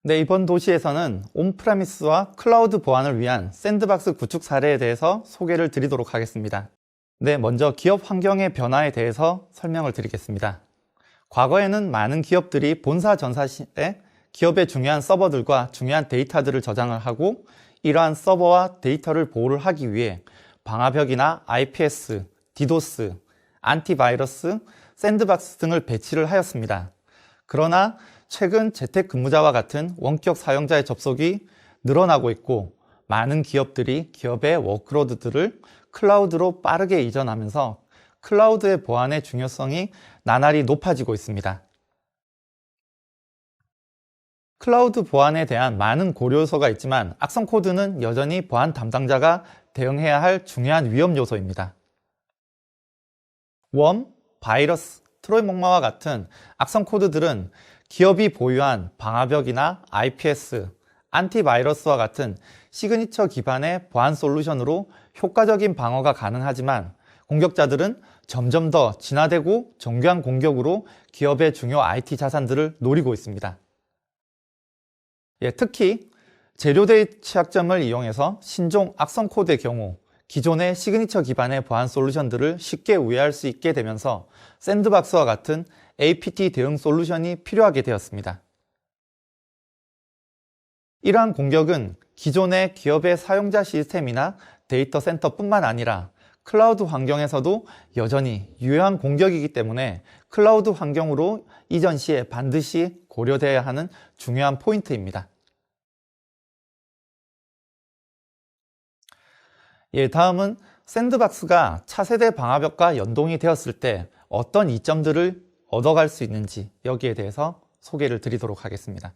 네, 이번 도시에서는 온프레미스와 클라우드 보안을 위한 샌드박스 구축 사례에 대해서 소개를 드리도록 하겠습니다. 네, 먼저 기업 환경의 변화에 대해서 설명을 드리겠습니다. 과거에는 많은 기업들이 본사 전사실에 기업의 중요한 서버들과 중요한 데이터들을 저장을 하고 이러한 서버와 데이터를 보호를 하기 위해 방화벽이나 IPS, 디도스, 안티바이러스, 샌드박스 등을 배치를 하였습니다. 그러나 최근 재택근무자와 같은 원격 사용자의 접속이 늘어나고 있고 많은 기업들이 기업의 워크로드들을 클라우드로 빠르게 이전하면서 클라우드의 보안의 중요성이 나날이 높아지고 있습니다. 클라우드 보안에 대한 많은 고려 요소가 있지만 악성 코드는 여전히 보안 담당자가 대응해야 할 중요한 위험 요소입니다. 웜, 바이러스, 트로이 목마와 같은 악성 코드들은 기업이 보유한 방화벽이나 IPS, 안티바이러스와 같은 시그니처 기반의 보안 솔루션으로 효과적인 방어가 가능하지만 공격자들은 점점 더 진화되고 정교한 공격으로 기업의 중요 IT 자산들을 노리고 있습니다. 특히 제로데이 취약점을 이용해서 신종 악성 코드의 경우 기존의 시그니처 기반의 보안 솔루션들을 쉽게 우회할 수 있게 되면서 샌드박스와 같은 APT 대응 솔루션이 필요하게 되었습니다. 이러한 공격은 기존의 기업의 사용자 시스템이나 데이터 센터뿐만 아니라 클라우드 환경에서도 여전히 유효한 공격이기 때문에 클라우드 환경으로 이전 시에 반드시 고려되어야 하는 중요한 포인트입니다. 다음은 샌드박스가 차세대 방화벽과 연동이 되었을 때 어떤 이점들을 얻어갈 수 있는지 여기에 대해서 소개를 드리도록 하겠습니다.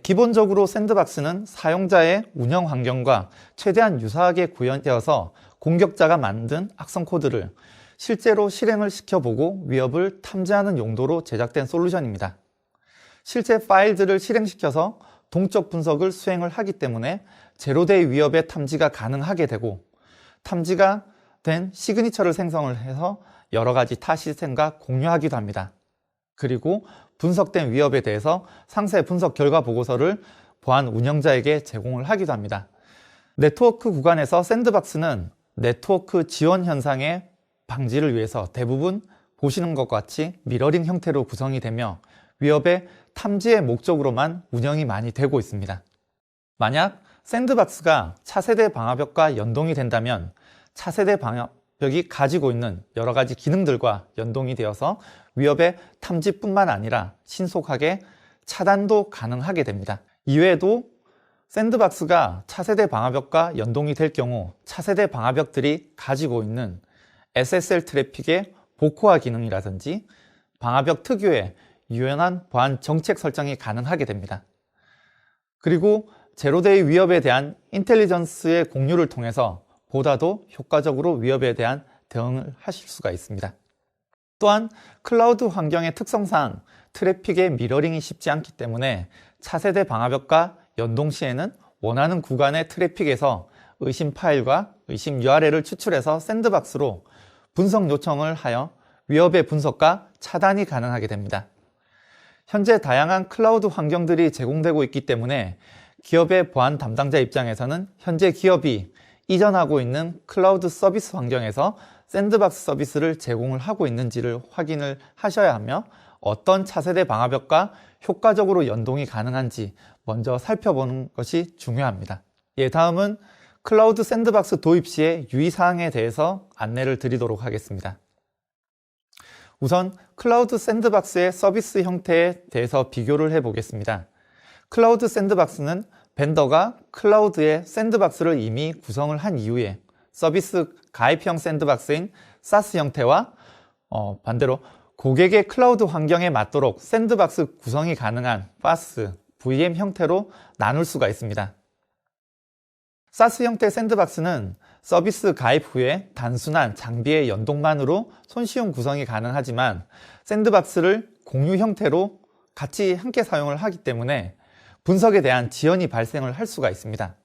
기본적으로 샌드박스는 사용자의 운영 환경과 최대한 유사하게 구현되어서 공격자가 만든 악성 코드를 실제로 실행을 시켜보고 위협을 탐지하는 용도로 제작된 솔루션입니다. 실제 파일들을 실행시켜서 동적 분석을 수행을 하기 때문에 제로데이 위협의 탐지가 가능하게 되고 탐지가 된 시그니처를 생성을 해서 여러 가지 타 시스템과 공유하기도 합니다. 그리고 분석된 위협에 대해서 상세 분석 결과 보고서를 보안 운영자에게 제공을 하기도 합니다. 네트워크 구간에서 샌드박스는 네트워크 지원 현상의 방지를 위해서 대부분 보시는 것과 같이 미러링 형태로 구성이 되며 위협의 탐지의 목적으로만 운영이 많이 되고 있습니다. 만약 샌드박스가 차세대 방화벽과 연동이 된다면 차세대 방화벽이 가지고 있는 여러 가지 기능들과 연동이 되어서 위협의 탐지뿐만 아니라 신속하게 차단도 가능하게 됩니다. 이외에도 샌드박스가 차세대 방화벽과 연동이 될 경우 차세대 방화벽들이 가지고 있는 SSL 트래픽의 복호화 기능이라든지 방화벽 특유의 유연한 보안 정책 설정이 가능하게 됩니다. 그리고 제로데이 위협에 대한 인텔리전스의 공유를 통해서 보다도 효과적으로 위협에 대한 대응을 하실 수가 있습니다. 또한 클라우드 환경의 특성상 트래픽의 미러링이 쉽지 않기 때문에 차세대 방화벽과 연동 시에는 원하는 구간의 트래픽에서 의심 파일과 의심 URL을 추출해서 샌드박스로 분석 요청을 하여 위협의 분석과 차단이 가능하게 됩니다. 현재 다양한 클라우드 환경들이 제공되고 있기 때문에 기업의 보안 담당자 입장에서는 현재 기업이 이전하고 있는 클라우드 서비스 환경에서 샌드박스 서비스를 제공을 하고 있는지를 확인을 하셔야 하며 어떤 차세대 방화벽과 효과적으로 연동이 가능한지 먼저 살펴보는 것이 중요합니다. 다음은 클라우드 샌드박스 도입 시의 유의사항에 대해서 안내를 드리도록 하겠습니다. 우선 클라우드 샌드박스의 서비스 형태에 대해서 비교를 해보겠습니다. 클라우드 샌드박스는 벤더가 클라우드에 샌드박스를 이미 구성을 한 이후에 서비스 가입형 샌드박스인 SaaS 형태와 반대로 고객의 클라우드 환경에 맞도록 샌드박스 구성이 가능한 PaaS, VM 형태로 나눌 수가 있습니다. SaaS 형태 샌드박스는 서비스 가입 후에 단순한 장비의 연동만으로 손쉬운 구성이 가능하지만 샌드박스를 공유 형태로 같이 함께 사용을 하기 때문에 분석에 대한 지연이 발생을 할 수가 있습니다.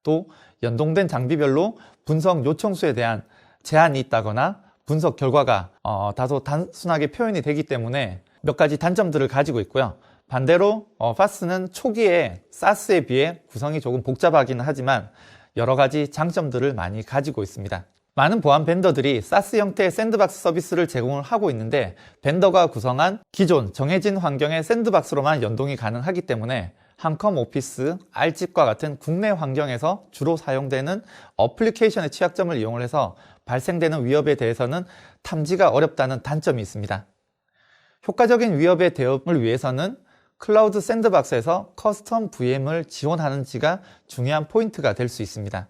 또 연동된 장비별로 분석 요청수에 대한 제한이 있다거나 분석 결과가 다소 단순하게 표현이 되기 때문에 몇 가지 단점들을 가지고 있고요. 반대로 파스는 초기에 사스에 비해 구성이 조금 복잡하기는 하지만 여러 가지 장점들을 많이 가지고 있습니다. 많은 보안 벤더들이 사스 형태의 샌드박스 서비스를 제공을 하고 있는데 벤더가 구성한 기존 정해진 환경의 샌드박스로만 연동이 가능하기 때문에 한컴 오피스, 알집과 같은 국내 환경에서 주로 사용되는 어플리케이션의 취약점을 이용을 해서 발생되는 위협에 대해서는 탐지가 어렵다는 단점이 있습니다. 효과적인 위협의 대응을 위해서는 클라우드 샌드박스에서 커스텀 VM을 지원하는지가 중요한 포인트가 될 수 있습니다.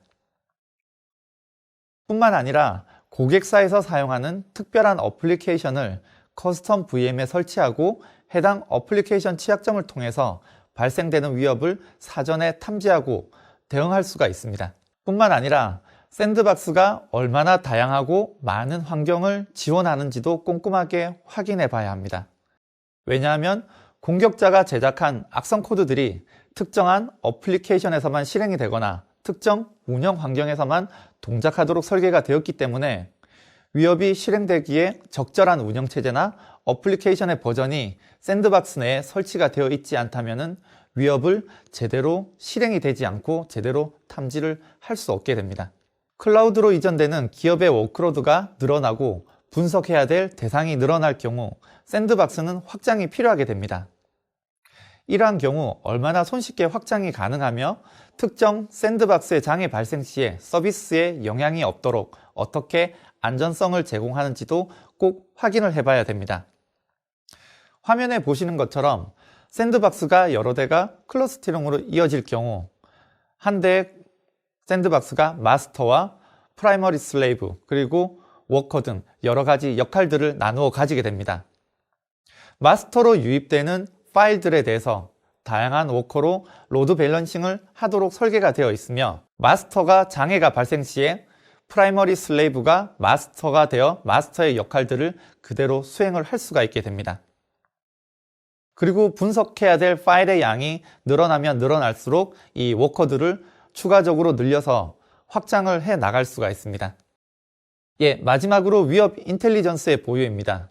뿐만 아니라 고객사에서 사용하는 특별한 어플리케이션을 커스텀 VM에 설치하고 해당 어플리케이션 취약점을 통해서 발생되는 위협을 사전에 탐지하고 대응할 수가 있습니다. 뿐만 아니라 샌드박스가 얼마나 다양하고 많은 환경을 지원하는지도 꼼꼼하게 확인해 봐야 합니다. 왜냐하면 공격자가 제작한 악성 코드들이 특정한 어플리케이션에서만 실행이 되거나 특정 운영 환경에서만 동작하도록 설계가 되었기 때문에 위협이 실행되기에 적절한 운영체제나 어플리케이션의 버전이 샌드박스 내에 설치가 되어 있지 않다면 위협을 제대로 실행이 되지 않고 제대로 탐지를 할 수 없게 됩니다. 클라우드로 이전되는 기업의 워크로드가 늘어나고 분석해야 될 대상이 늘어날 경우 샌드박스는 확장이 필요하게 됩니다. 이러한 경우 얼마나 손쉽게 확장이 가능하며 특정 샌드박스의 장애 발생 시에 서비스에 영향이 없도록 어떻게 안전성을 제공하는지도 꼭 확인을 해봐야 됩니다. 화면에 보시는 것처럼 샌드박스가 여러 대가 클러스터링으로 이어질 경우 한 대의 샌드박스가 마스터와 프라이머리 슬레이브 그리고 워커 등 여러 가지 역할들을 나누어 가지게 됩니다. 마스터로 유입되는 파일들에 대해서 다양한 워커로 로드 밸런싱을 하도록 설계가 되어 있으며 마스터가 장애가 발생 시에 프라이머리 슬레이브가 마스터가 되어 마스터의 역할들을 그대로 수행을 할 수가 있게 됩니다. 그리고 분석해야 될 파일의 양이 늘어나면 늘어날수록 이 워커들을 추가적으로 늘려서 확장을 해 나갈 수가 있습니다. 마지막으로 위협 인텔리전스의 보유입니다.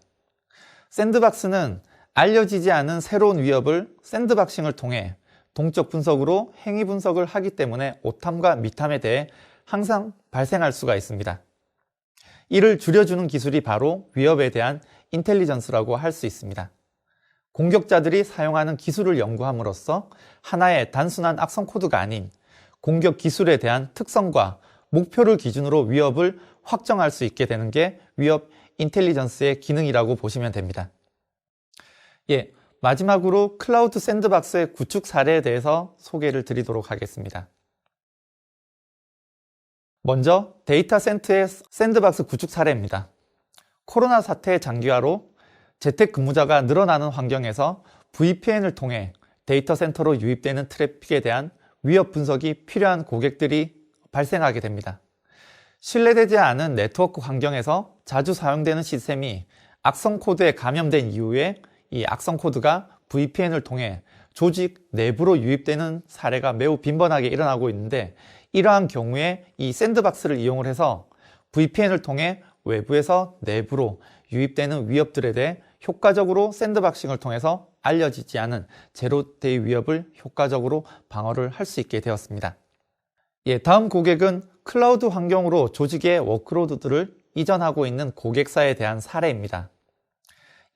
샌드박스는 알려지지 않은 새로운 위협을 샌드박싱을 통해 동적 분석으로 행위 분석을 하기 때문에 오탐과 미탐에 대해 항상 발생할 수가 있습니다. 이를 줄여주는 기술이 바로 위협에 대한 인텔리전스라고 할 수 있습니다. 공격자들이 사용하는 기술을 연구함으로써 하나의 단순한 악성 코드가 아닌 공격 기술에 대한 특성과 목표를 기준으로 위협을 확정할 수 있게 되는 게 위협 인텔리전스의 기능이라고 보시면 됩니다. 마지막으로 클라우드 샌드박스의 구축 사례에 대해서 소개를 드리도록 하겠습니다. 먼저 데이터 센터의 샌드박스 구축 사례입니다. 코로나 사태의 장기화로 재택근무자가 늘어나는 환경에서 VPN을 통해 데이터 센터로 유입되는 트래픽에 대한 위협 분석이 필요한 고객들이 발생하게 됩니다. 신뢰되지 않은 네트워크 환경에서 자주 사용되는 시스템이 악성 코드에 감염된 이후에 이 악성 코드가 VPN을 통해 조직 내부로 유입되는 사례가 매우 빈번하게 일어나고 있는데 이러한 경우에 이 샌드박스를 이용을 해서 VPN을 통해 외부에서 내부로 유입되는 위협들에 대해 효과적으로 샌드박싱을 통해서 알려지지 않은 제로데이 위협을 효과적으로 방어를 할 수 있게 되었습니다. 다음 고객은 클라우드 환경으로 조직의 워크로드들을 이전하고 있는 고객사에 대한 사례입니다.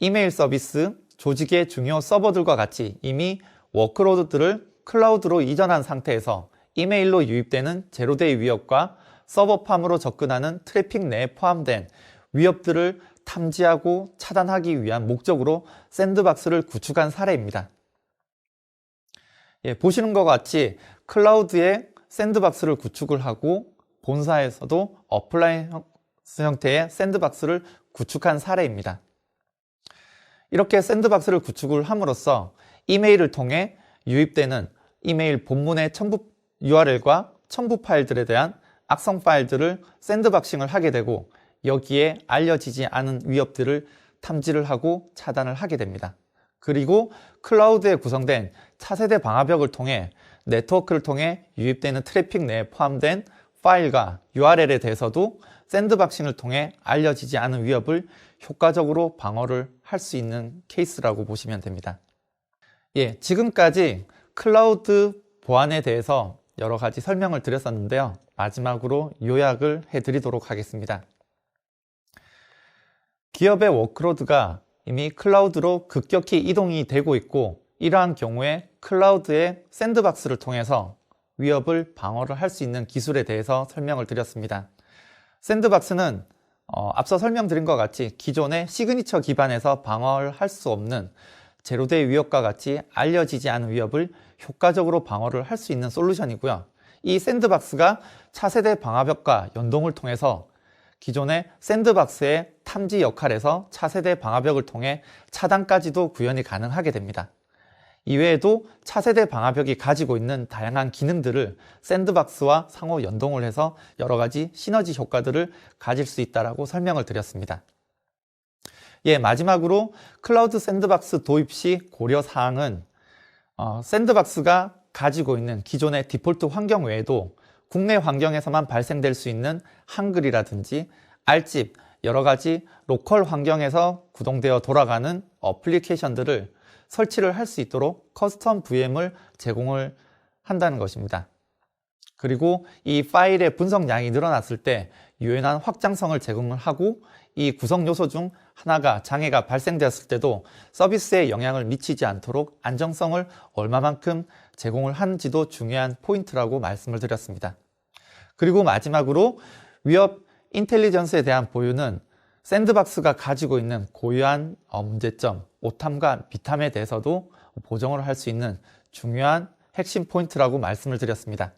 이메일 서비스, 조직의 중요 서버들과 같이 이미 워크로드들을 클라우드로 이전한 상태에서 이메일로 유입되는 제로데이 위협과 서버팜으로 접근하는 트래픽 내에 포함된 위협들을 탐지하고 차단하기 위한 목적으로 샌드박스를 구축한 사례입니다. 보시는 것 같이 클라우드에 샌드박스를 구축을 하고 본사에서도 어플라이언스 형태의 샌드박스를 구축한 사례입니다. 이렇게 샌드박스를 구축을 함으로써 이메일을 통해 유입되는 이메일 본문의 첨부 URL과 첨부 파일들에 대한 악성 파일들을 샌드박싱을 하게 되고 여기에 알려지지 않은 위협들을 탐지를 하고 차단을 하게 됩니다. 그리고 클라우드에 구성된 차세대 방화벽을 통해 네트워크를 통해 유입되는 트래픽 내에 포함된 파일과 URL에 대해서도 샌드박싱을 통해 알려지지 않은 위협을 효과적으로 방어를 할 수 있는 케이스라고 보시면 됩니다. 예, 지금까지 클라우드 보안에 대해서 여러 가지 설명을 드렸었는데요. 마지막으로 요약을 해드리도록 하겠습니다. 기업의 워크로드가 이미 클라우드로 급격히 이동이 되고 있고, 이러한 경우에 클라우드의 샌드박스를 통해서 위협을 방어를 할 수 있는 기술에 대해서 설명을 드렸습니다. 샌드박스는 앞서 설명드린 것 같이 기존의 시그니처 기반에서 방어를 할 수 없는 제로데이 위협과 같이 알려지지 않은 위협을 효과적으로 방어를 할 수 있는 솔루션이고요. 이 샌드박스가 차세대 방화벽과 연동을 통해서 기존의 샌드박스의 탐지 역할에서 차세대 방화벽을 통해 차단까지도 구현이 가능하게 됩니다. 이외에도 차세대 방화벽이 가지고 있는 다양한 기능들을 샌드박스와 상호 연동을 해서 여러 가지 시너지 효과들을 가질 수 있다고 설명을 드렸습니다. 예, 마지막으로 클라우드 샌드박스 도입 시 고려사항은 샌드박스가 가지고 있는 기존의 디폴트 환경 외에도 국내 환경에서만 발생될 수 있는 한글이라든지 알집, 여러 가지 로컬 환경에서 구동되어 돌아가는 어플리케이션들을 설치를 할 수 있도록 커스텀 VM을 제공을 한다는 것입니다. 그리고 이 파일의 분석량이 늘어났을 때 유연한 확장성을 제공을 하고, 이 구성 요소 중 하나가 장애가 발생되었을 때도 서비스에 영향을 미치지 않도록 안정성을 얼마만큼 제공을 하는지도 중요한 포인트라고 말씀을 드렸습니다. 그리고 마지막으로 위협 인텔리전스에 대한 보유는 샌드박스가 가지고 있는 고유한 문제점, 오탐과 비탐에 대해서도 보정을 할 수 있는 중요한 핵심 포인트라고 말씀을 드렸습니다.